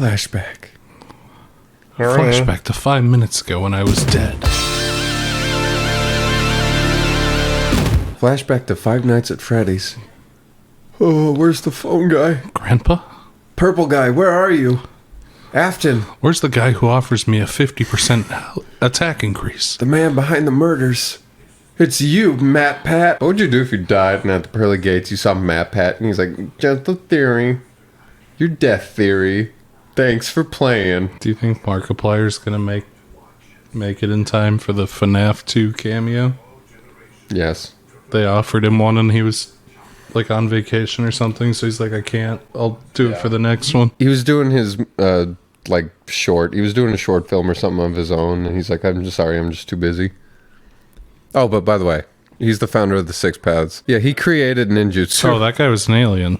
Flashback. Flashback to 5 minutes ago when I was dead. Flashback to Five Nights at Freddy's. Oh, where's the phone guy? Grandpa? Purple guy, where are you? Afton. Where's the guy who offers me a 50% attack increase? The man behind the murders. It's you, Matt Pat. What would you do if you died and at the pearly gates you saw Matt Pat and he's like, gentle theory. Your death theory. Thanks for playing. Do you think Markiplier's gonna make it in time for the FNAF 2 cameo? Yes. They offered him one and he was like on vacation or something, so he's like, I can't. I'll do it for the next one. He was doing his short. He was doing a short film or something of his own, and he's like, I'm just sorry, I'm just too busy. Oh, but by the way, he's the founder of the Six Paths. Yeah, he created ninjutsu. Oh, that guy was an alien.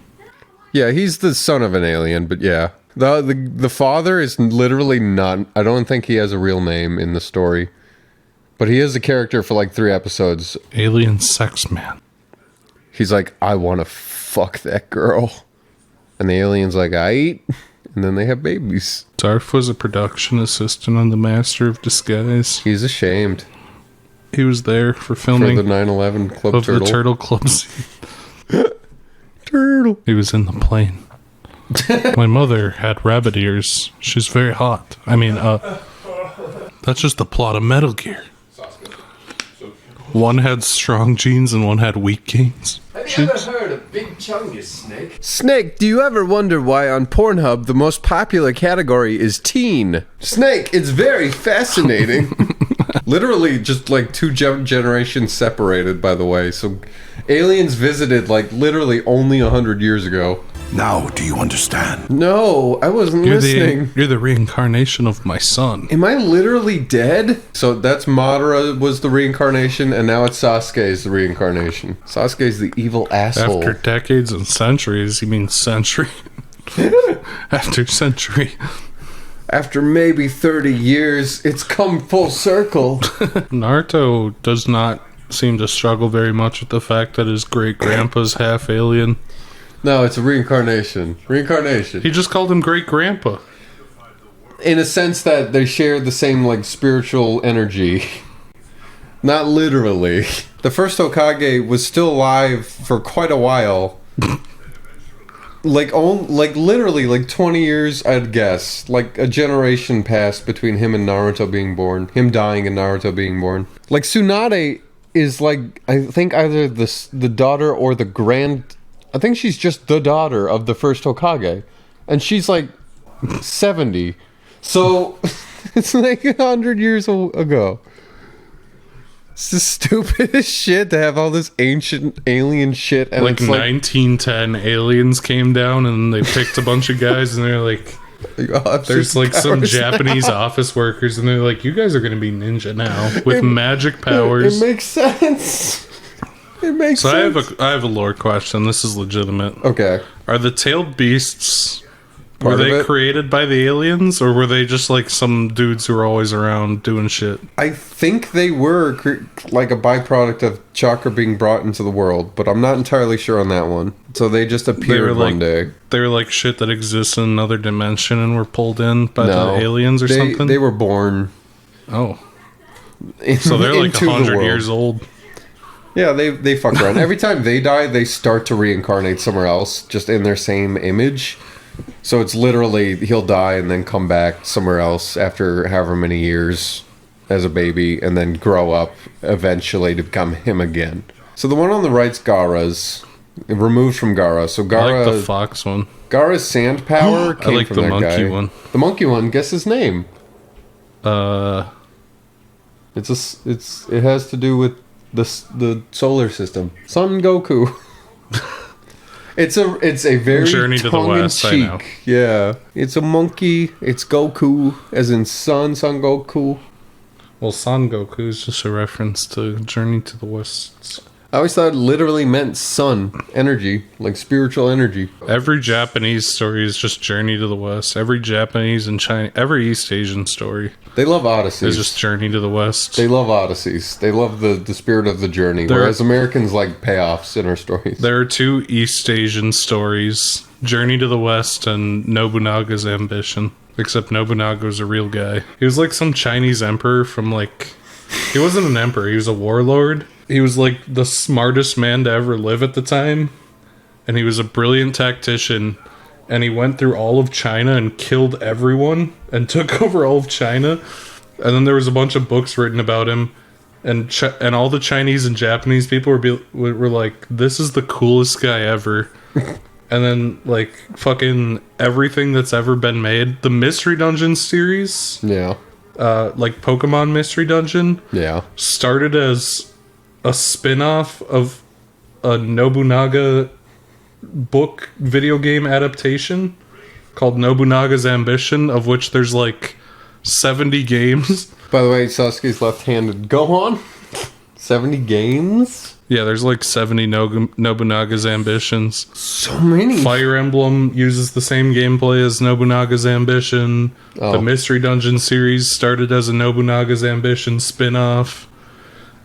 Yeah, he's the son of an alien, but yeah. The father is literally not... I don't think he has a real name in the story. But he is a character for like 3 episodes. Alien sex man. He's like, I want to fuck that girl. And the alien's like, aight. And then they have babies. Darth was a production assistant on The Master of Disguise. He's ashamed. He was there for filming... For the 9/11 Club of Turtle. the Turtle Club scene. Turtle. He was in the plane. My mother had rabbit ears. She's very hot. I mean, that's just the plot of Metal Gear. One had strong genes and one had weak genes. Have you ever heard of Big Chungus, Snake? Snake, do you ever wonder why on Pornhub the most popular category is teen? Snake, it's very fascinating. Literally just like 2 generations separated, by the way. So aliens visited like literally only 100 years ago. Now do you understand? No, I wasn't listening. You're the reincarnation of my son. Am I literally dead? So that's Madara was the reincarnation, and now it's Sasuke's the reincarnation. Sasuke's the evil asshole. After decades and centuries, you mean century? After century. After maybe 30 years, it's come full circle. Naruto does not seem to struggle very much with the fact that his great-grandpa's half alien. No, it's a reincarnation. Reincarnation. He just called him great-grandpa. In a sense that they share the same, like, spiritual energy. Not literally. The first Hokage was still alive for quite a while. Literally, like 20 years, I'd guess. Like, a generation passed between him and Naruto being born. Him dying and Naruto being born. Like, Tsunade is, like, I think either the daughter or the grand... I think she's just the daughter of the first Hokage. And she's, like, 70. So, it's like 100 years ago. It's the stupidest shit to have all this ancient alien shit. And like it's 1910 aliens came down and they picked a bunch of guys and they're like... There's like some Japanese office workers and they're like, you guys are going to be ninja now with magic powers. It makes sense. It makes sense. So I have a lore question. This is legitimate. Okay. Are the tailed beasts... Part were they of it? created by the aliens, or were they just like some dudes who were always around doing shit? I think they were like a byproduct of chakra being brought into the world, but I'm not entirely sure on that one. So they just appeared one day. They were like shit that exists in another dimension and were pulled in by the aliens or something? They were born. Oh. So they're like 100 years old. Yeah, they fuck around. Every time they die, they start to reincarnate somewhere else, just in their same image. So it's literally, he'll die and then come back somewhere else after however many years as a baby, and then grow up eventually to become him again. So the one on the right's Gaara's, removed from Gaara. So Gaara... I like the fox one. Gaara's sand power came I like from the that monkey guy. one. The monkey one, guess his name. It has to do with the solar system. Son Goku. It's a very Journey to the West, I know. Yeah. It's a monkey. It's Goku, as in Son Goku. Well, Son Goku is just a reference to Journey to the West. I always thought it literally meant sun, energy, like spiritual energy. Every Japanese story is just Journey to the West. Every Japanese and China, every East Asian story They love odysseys. is just Journey to the West. They love odysseys. They love the spirit of the journey, whereas Americans like payoffs in our stories. There are 2 East Asian stories, Journey to the West and Nobunaga's Ambition. Except Nobunaga was a real guy. He was like some Chinese emperor from like... He wasn't an emperor, he was a warlord. He was like the smartest man to ever live at the time. And he was a brilliant tactician. And he went through all of China and killed everyone and took over all of China. And then there was a bunch of books written about him. And all the Chinese and Japanese people were like, this is the coolest guy ever. And then, like, fucking everything that's ever been made. The Mystery Dungeon series. Yeah. Like Pokemon Mystery Dungeon. Yeah. Started as a spin-off of a Nobunaga book video game adaptation called Nobunaga's Ambition, of which there's like 70 games. By the way, Sasuke's left-handed. Go on. 70 games? Yeah, there's like 70 Nobunaga's Ambitions. So many. Fire Emblem uses the same gameplay as Nobunaga's Ambition. Oh. The Mystery Dungeon series started as a Nobunaga's Ambition spin-off.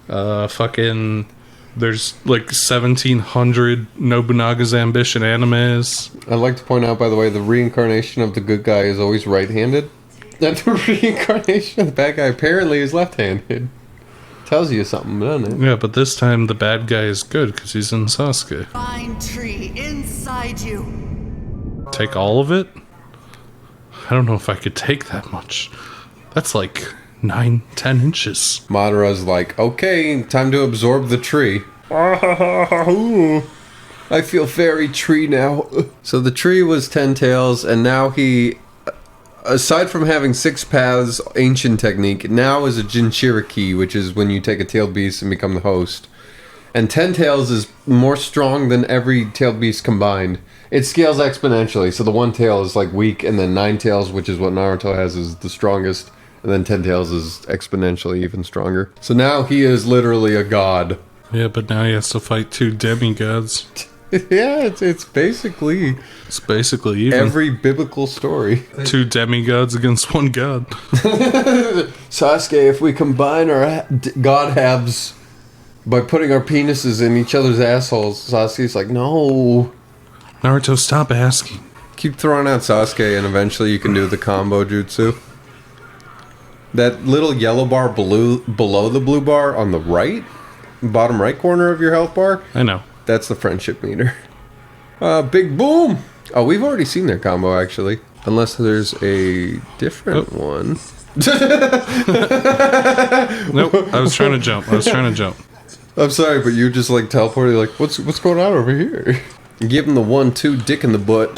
There's like 1,700 Nobunaga's Ambition animes. I'd like to point out, by the way, the reincarnation of the good guy is always right-handed. And the reincarnation of the bad guy apparently is left-handed. Tells you something, doesn't it? Yeah, but this time the bad guy is good because he's in Sasuke. Fine tree inside you. Take all of it? I don't know if I could take that much. That's like 9-10 inches. Madara's like, okay, time to absorb the tree. I feel very tree now. So the tree was 10 tails, and now he, aside from having 6 paths, ancient technique, now is a Jinchuriki, which is when you take a tailed beast and become the host. And 10 tails is more strong than every tailed beast combined. It scales exponentially, so the 1 tail is like weak, and then 9 tails, which is what Naruto has, is the strongest. And then 10 tails is exponentially even stronger. So now he is literally a god. Yeah, but now he has to fight 2 demigods. Yeah, it's basically... It's basically even. Every biblical story. 2 demigods against 1 god. Sasuke, if we combine our god halves by putting our penises in each other's assholes, Sasuke's like, no. Naruto, stop asking. Keep throwing out Sasuke and eventually you can do the combo jutsu. That little yellow bar below the blue bar on the right, bottom right corner of your health bar, I know. that's the friendship meter. Big boom! Oh, we've already seen their combo, actually. Unless there's a different one. Nope, I was trying to jump. I'm sorry, but you just like teleported, like, what's going on over here? Give him the 1-2 dick in the butt.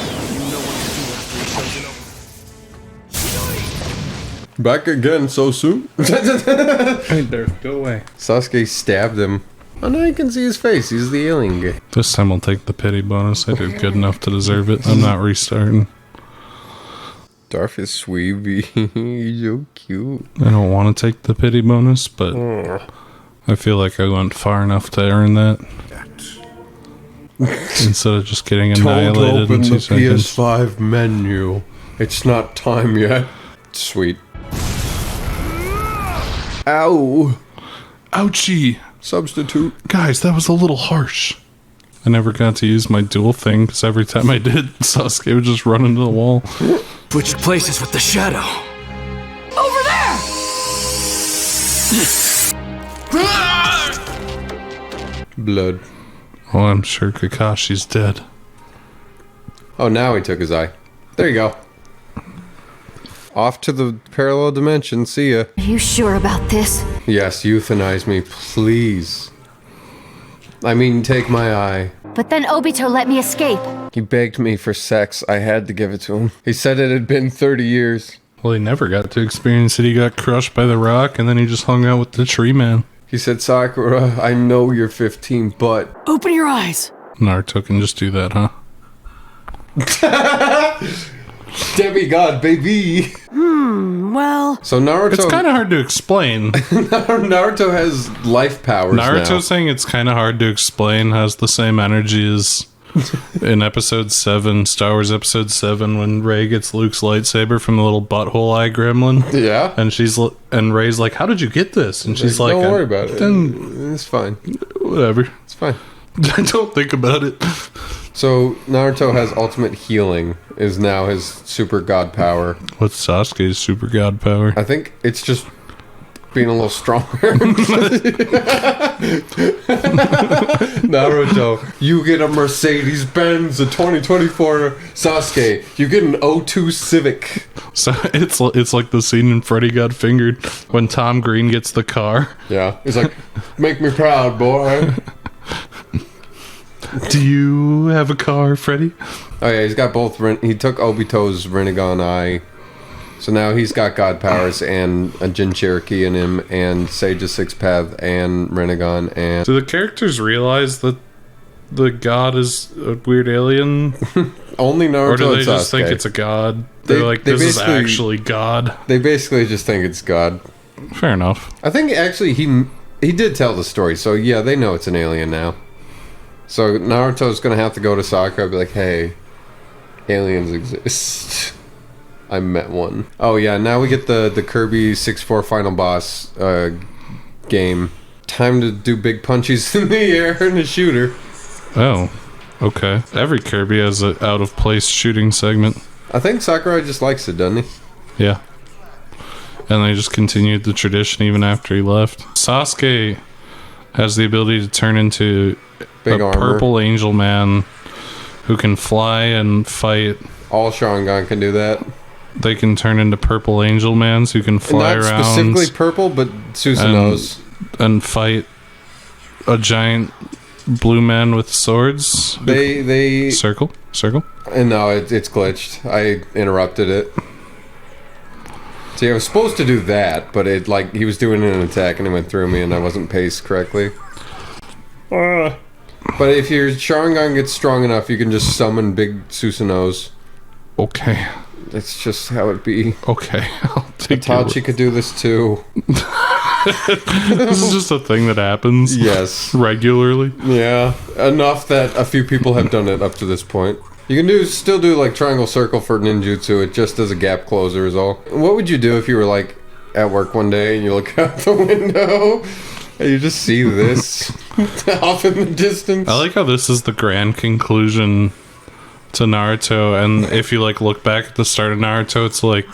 Back again so soon? Hey there, go away. Sasuke stabbed him. Oh, now you can see his face. He's the alien guy. This time I'll take the pity bonus. I did good enough to deserve it. I'm not restarting. Darth is sweetie. He's so cute. I don't want to take the pity bonus, but I feel like I went far enough to earn that. Instead of just getting annihilated Don't open in 2 the seconds. PS5 menu. It's not time yet. Sweet. Ow. Ouchie! Substitute. Guys, that was a little harsh. I never got to use my dual thing, because every time I did, Sasuke would just run into the wall. Switch places with the shadow. Over there! Blood. Oh, I'm sure Kakashi's dead. Oh, now he took his eye. There you go. Off to the parallel dimension. See ya. Are you sure about this? Yes, euthanize me, please. I mean, take my eye. But then Obito let me escape. He begged me for sex. I had to give it to him. He said it had been 30 years. Well, he never got to experience it. He got crushed by the rock, and then he just hung out with the tree man. He said, Sakura, I know you're 15, but... Open your eyes. Naruto can just do that, huh? Demigod, baby. Well, So Naruto. It's kind of hard to explain. Naruto has life powers now. Naruto saying it's kind of hard to explain has the same energy as in episode 7, Star Wars episode 7, when Rey gets Luke's lightsaber from the little butthole eye gremlin. Yeah. And Rey's like, how did you get this? And she's like, don't worry about it. "Then It's fine. whatever. It's fine. Don't think about it." So Naruto has ultimate healing is now his super god power. What's Sasuke's super god power? I think it's just being a little stronger. Naruto, you get a Mercedes Benz, a 2024 Sasuke. You get an O2 Civic. So it's like the scene in Freddy Got Fingered when Tom Green gets the car. Yeah, he's like, make me proud, boy. Do you have a car, Freddy? Oh yeah, he's got both. He took Obito's Rinnegan Eye, so now he's got god powers and a Jin Cherokee in him, and Sage's Sixth Path, and Rinnegan, and Do the characters realize that the god is a weird alien? only Naruto Or do they and just think Sasuke. it's a god? They're like, they this is basically- actually god. They basically just think it's God. Fair enough. I think actually he did tell the story, so yeah, they know it's an alien now. So Naruto's gonna have to go to Sakura and be like, hey, aliens exist. I met one. Oh yeah, now we get the Kirby 6-4 final boss game. Time to do big punches in the air and a shooter. Oh, okay. Every Kirby has an out of place shooting segment. I think Sakurai just likes it, doesn't he? Yeah. And they just continued the tradition even after he left. Sasuke has the ability to turn into Big a armor. purple angel man who can fly and fight. All Sharingan can do that. They can turn into purple angel mans who can fly Not around specifically purple, but Susanos. and fight a giant blue man with swords. They Circle. and no, it's glitched. I interrupted it. See, I was supposed to do that, but it like he was doing an attack and it went through me, and I wasn't paced correctly. But if your Sharingan gets strong enough, you can just summon big Susanos. Okay. That's just how it be. Okay. I'll take your Itachi could do this too. This is just a thing that happens Yes. regularly. Yeah. Enough that a few people have done it up to this point. You can still do like triangle circle for ninjutsu. It just does a gap closer is all. What would you do if you were like at work one day and you look out the window and you just see this off in the distance? I like how this is the grand conclusion to Naruto, and if you like look back at the start of Naruto, it's like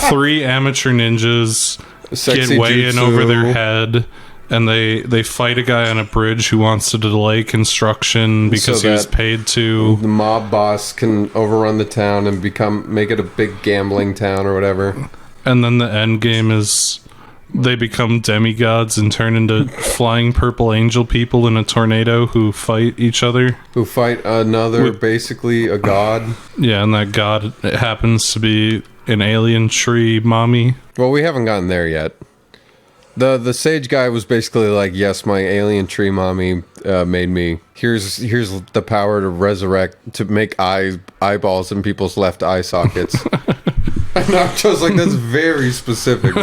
3 amateur ninjas Sexy get way in jutsu. over their head, and they fight a guy on a bridge who wants to delay construction because So he was that- paid to. The mob boss can overrun the town and make it a big gambling town or whatever. And then the end game is they become demigods and turn into flying purple angel people in a tornado who fight each other. Who fight another, With- basically a god. Yeah, and that god it happens to be an alien tree mommy. Well, we haven't gotten there yet. The sage guy was basically like, yes, my alien tree mommy made me. Here's the power to resurrect, to make eyeballs in people's left eye sockets. And Naruto's like, that's very specific.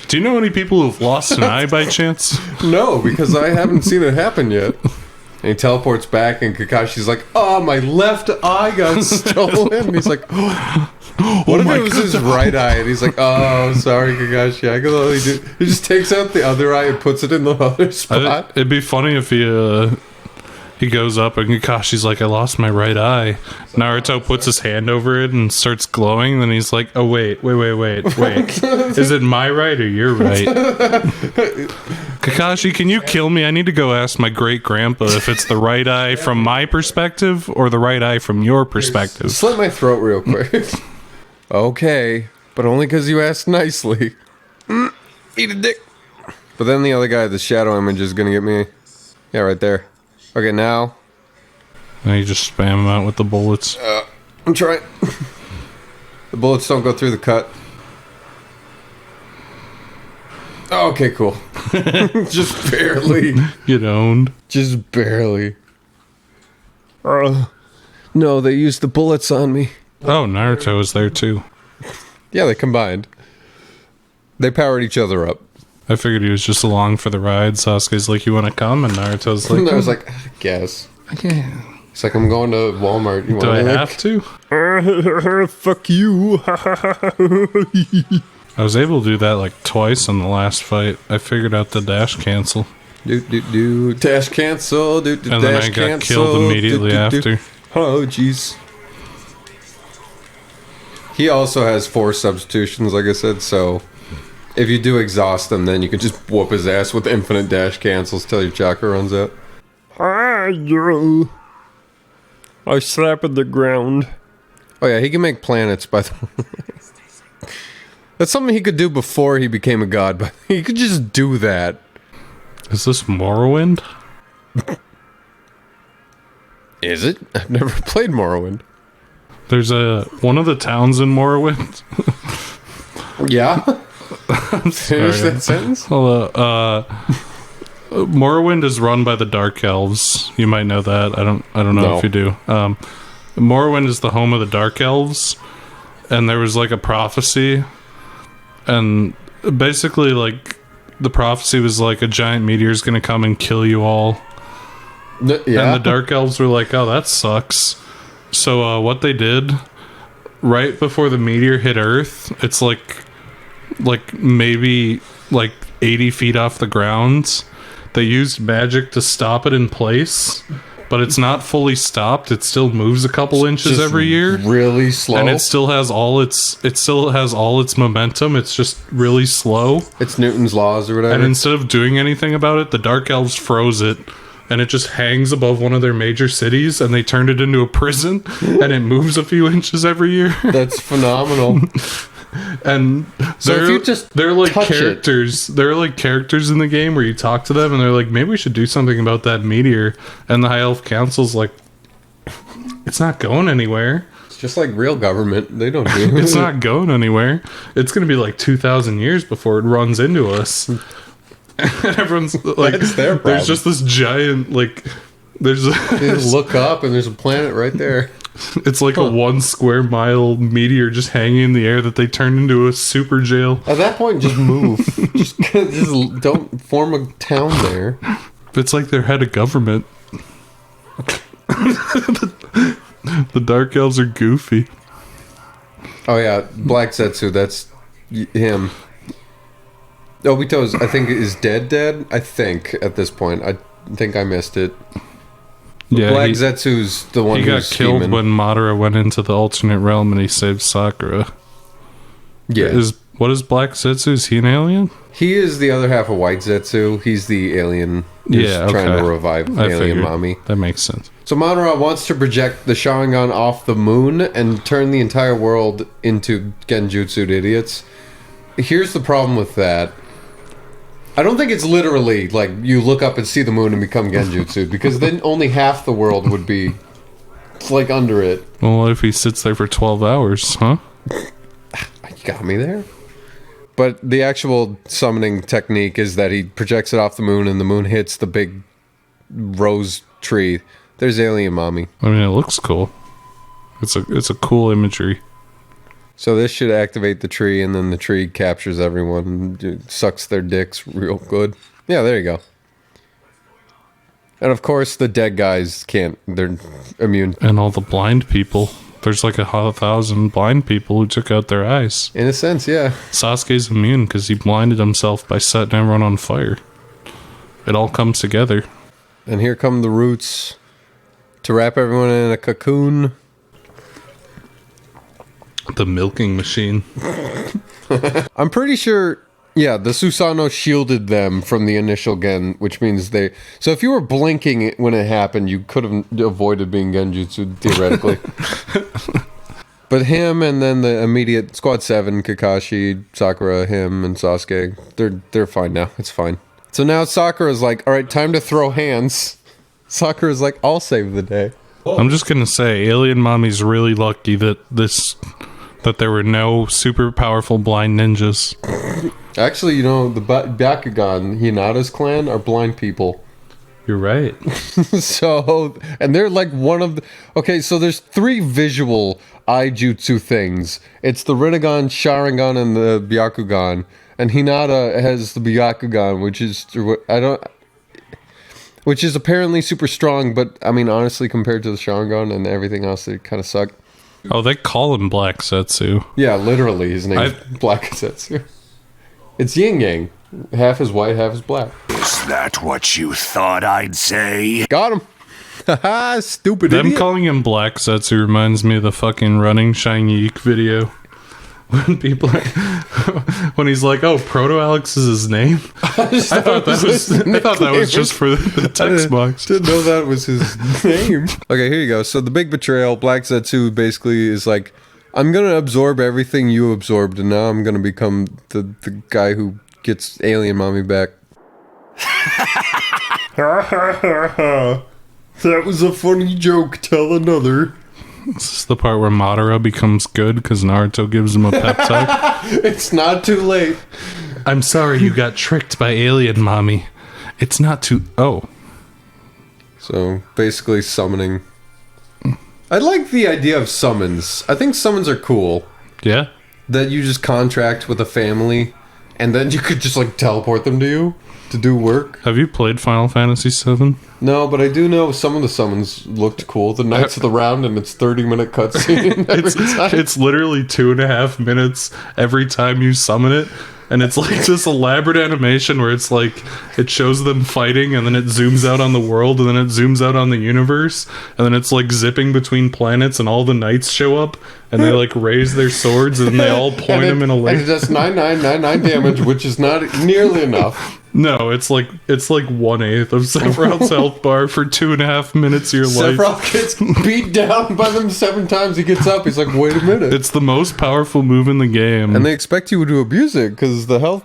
Do you know any people who've lost an eye by chance? No, because I haven't seen it happen yet. And he teleports back, and Kakashi's like, oh, my left eye got stolen. And he's like, what if it was his right eye? And he's like, oh, sorry, Kakashi. I can only do. He just takes out the other eye and puts it in the other spot. It'd be funny if he goes up and Kakashi's like, I lost my right eye. Naruto puts his hand over it and starts glowing. Then he's like, oh, wait. Is it my right or your right? Kakashi, can you kill me? I need to go ask my great-grandpa if it's the right eye from my perspective or the right eye from your perspective. Slit my throat real quick. Okay, but only because you asked nicely. Eat a dick. But then the other guy, the shadow image, is going to get me. Yeah, right there. Okay, now. And you just spam him out with the bullets. I'm trying. The bullets don't go through the cut. Oh, okay, cool. Just barely. Get owned. Just barely. No, they used the bullets on me. Oh, Naruto was there too. Yeah, they combined. They powered each other up. I figured he was just along for the ride. Sasuke's like, you want to come? And Naruto's like, And I was like, I guess. yeah. It's like, I'm going to Walmart. You Do I wanna have to? Fuck you. I was able to do that like twice in the last fight. I figured out the dash cancel. Dash cancel. And then I got killed immediately after. Oh, jeez. He also has 4 substitutions, like I said, so if you do exhaust him, then you can just whoop his ass with infinite dash cancels till your chakra runs out. I slap at the ground. Oh yeah, he can make planets, by the way. That's something he could do before he became a god, but he could just do that. Is this Morrowind? Is it? I've never played Morrowind. There's one of the towns in Morrowind. Yeah? Finish that sentence? Hold up. Morrowind is run by the Dark Elves. You might know that. I don't know No. if you do. Morrowind is the home of the Dark Elves, and there was like a prophecy, and basically like the prophecy was like a giant meteor is going to come and kill you all. Yeah. And the Dark Elves were like, oh, that sucks. So what they did right before the meteor hit Earth, it's like maybe like 80 feet off the ground. They used magic to stop it in place, but it's not fully stopped. It still moves a couple inches Just every year, really slow. and it still has all its momentum. It's just really slow. It's Newton's laws or whatever. And instead of doing anything about it, the Dark Elves froze it, and it just hangs above one of their major cities, and they turned it into a prison, and it moves a few inches every year. That's phenomenal. And So if you just they're like touch characters. They're like characters in the game where you talk to them, and they're like, maybe we should do something about that meteor. And the High Elf Council's like, it's not going anywhere. It's just like real government. They don't do It's not going anywhere. It's going to be like 2,000 years before it runs into us. And everyone's like, That's their problem. there's just this giant, like, there's You just look up and there's a planet right there. it's like a 1 square mile meteor just hanging in the air that they turned into a super jail. At that point, just move. just don't form a town there. It's like their head of government. The Dark Elves are goofy. Oh yeah, Black Zetsu. That's him. Obito's, I think, is dead. I think at this point. I think I missed it. Yeah, Black Zetsu's the one he got who's killed scheming. when Madara went into the alternate realm and he saved Sakura. Yeah. What is Black Zetsu? Is he an alien? He is the other half of White Zetsu. He's the alien who's Yeah, trying okay. to revive I alien figured. mommy. That makes sense. So Madara wants to project the Sharingan off the moon and turn the entire world into Genjutsu idiots. Here's the problem with that. I don't think it's literally like you look up and see the moon and become Genjutsu, because then only half the world would be like under it. Well, what if he sits there for 12 hours, huh? You got me there. But the actual summoning technique is that he projects it off the moon and the moon hits the big rose tree. There's alien mommy. I mean, it looks cool. It's a cool imagery. So this should activate the tree, and then the tree captures everyone and sucks their dicks real good. Yeah, there you go. And of course, the dead guys can't. They're immune. And all the blind people. There's like 1,000 blind people who took out their eyes. In a sense, yeah. Sasuke's immune because he blinded himself by setting everyone on fire. It all comes together. And here come the roots to wrap everyone in a cocoon. The milking machine. I'm pretty sure, yeah, the Susanoo shielded them from the initial Gen, which means they... So if you were blinking when it happened, you could have avoided being Genjutsu, theoretically. But him and then the immediate Squad 7, Kakashi, Sakura, him, and Sasuke, they're fine now. It's fine. So now Sakura's like, all right, time to throw hands. Sakura's like, I'll save the day. I'm just gonna say, Alien Mommy's really lucky that there were no super powerful blind ninjas. Actually, you know, the Bakugan, Hinata's clan, are blind people. You're right. So, and they're like one of the... Okay, so there's 3 visual Aijutsu things. It's the Rinnegan, Sharingan, and the Byakugan. And Hinata has the Byakugan, which is apparently super strong, but I mean, honestly, compared to the Sharingan and everything else, they kind of suck. Oh, they call him Black Setsu. Yeah, literally, his name is Black Setsu. It's yin yang. Half is white, half is black. Is that what you thought I'd say? Got him. Haha, stupid Them idiot. calling him Black Setsu reminds me of the fucking Running Shine Yeek video. When people when he's like, "Oh, Proto Alex is his name." I thought that was just for the text box. Didn't know that was his name. Okay, here you go. So the big betrayal, Black Zetsu basically is like, I'm gonna absorb everything you absorbed, and now I'm gonna become the guy who gets alien mommy back. That was a funny joke. Tell another. This is the part where Madara becomes good because Naruto gives him a pep talk. It's not too late. I'm sorry you got tricked by alien mommy. It's not too... Oh. So, basically summoning. I like the idea of summons. I think summons are cool. Yeah? That you just contract with a family, and then you could just, like, teleport them to you to do work. Have you played Final Fantasy VII? No, but I do know some of the summons looked cool. The Knights of the Round, and it's 30-minute cutscene every time. It's literally 2.5 minutes every time you summon it. And it's like this elaborate animation where it's like it shows them fighting, and then it zooms out on the world, and then it zooms out on the universe, and then it's like zipping between planets, and all the knights show up, and they like raise their swords, and they all point them in a And it lane. does 9999 damage, which is not nearly enough. No, it's like 1/8 of Sephiroth's health bar for 2.5 minutes of your life. Sephiroth gets beat down by them 7 times. He gets up. He's like, wait a minute. It's the most powerful move in the game. And they expect you to abuse it because the health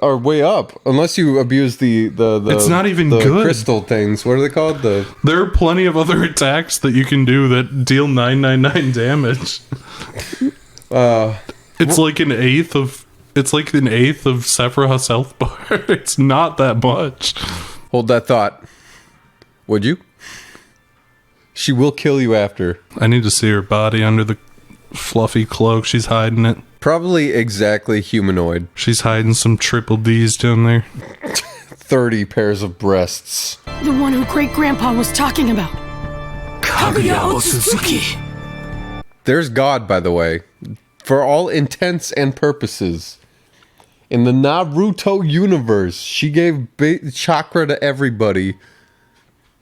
are way up. Unless you abuse the It's not even the good. crystal things. What are they called? There are plenty of other attacks that you can do that deal 999 damage. It's like an eighth of Sephiroth's health bar. It's not that much. Hold that thought. Would you? She will kill you after. I need to see her body under the fluffy cloak. She's hiding it. Probably exactly humanoid. She's hiding some triple D's down there. 30 pairs of breasts. The one who great-grandpa was talking about. Kaguya Otsutsuki. There's God, by the way. For all intents and purposes. In the Naruto universe, she gave chakra to everybody.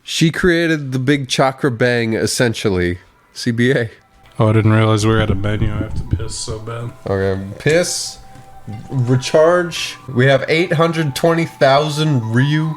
She created the big chakra bang, essentially. CBA. Oh, I didn't realize we were at a menu. I have to piss so bad. Okay, piss. Recharge. We have 820,000 Ryu.